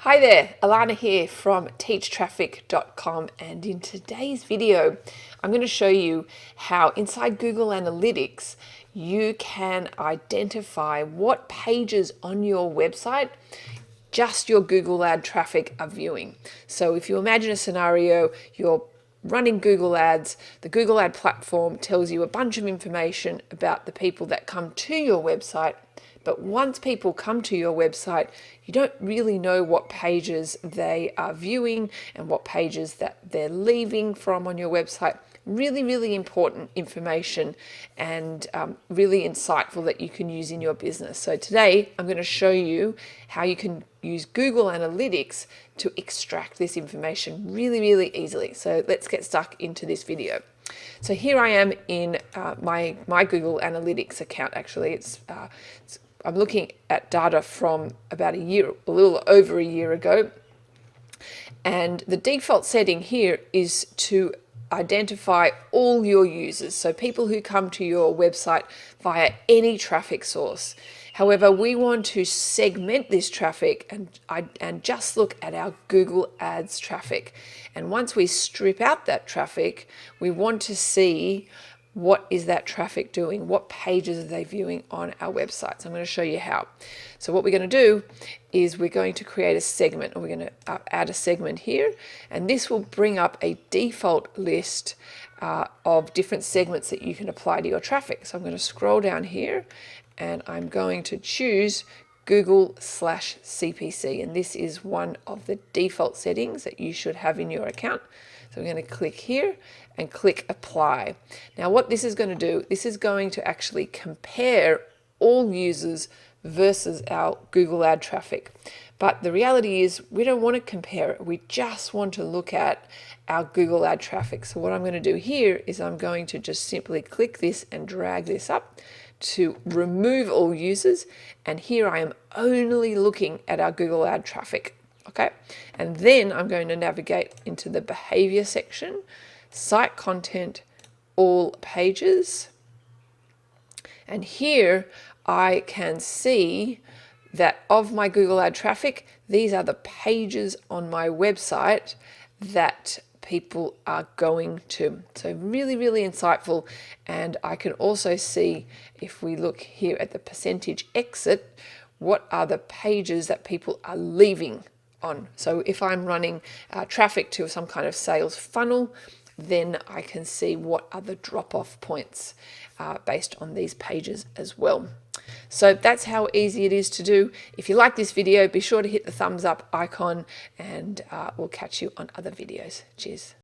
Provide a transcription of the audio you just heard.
Hi there, Alana here from teachtraffic.com, and in today's video I'm going to show you how inside Google Analytics you can identify what pages on your website just your Google ad traffic are viewing. So if you imagine a scenario, you're running Google Ads, the Google Ad platform tells you a bunch of information about the people that come to your website. But once people come to your website, you don't really know what pages they are viewing and what pages that they're leaving from on your website. Really, really important information and really insightful that you can use in your business. So today I'm going to show you how you can use Google Analytics to extract this information really, really easily. So let's get stuck into this video. So here I am in my Google Analytics account. Actually, I'm looking at data from about a little over a year ago. And the default setting here is to identify all your users, so people who come to your website via any traffic source. However, we want to segment this traffic and just look at our Google Ads traffic. And once we strip out that traffic, we want to see what is that traffic doing? What pages are they viewing on our website? So I'm going to show you how. So what we're going to do is we're going to create a segment, or we're going to add a segment here, and this will bring up a default list of different segments that you can apply to your traffic. So I'm going to scroll down here and I'm going to choose Google/CPC, and this is one of the default settings that you should have in your account. So we're going to click here and click apply. Now what this is going to do, this is going to actually compare all users versus our Google ad traffic. But the reality is we don't want to compare it. We just want to look at our Google ad traffic. So what I'm going to do here is I'm going to just simply click this and drag this up to remove all users. And here I am only looking at our Google ad traffic. Okay, and then I'm going to navigate into the behavior section, site content, all pages. And here I can see that of my Google ad traffic, these are the pages on my website that people are going to. So really, really insightful. And I can also see, if we look here at the percentage exit, what are the pages that people are leaving on. So if I'm running traffic to some kind of sales funnel, then I can see what are the drop-off points based on these pages as well. So that's how easy it is to do. If you like this video, be sure to hit the thumbs up icon, and we'll catch you on other videos. Cheers.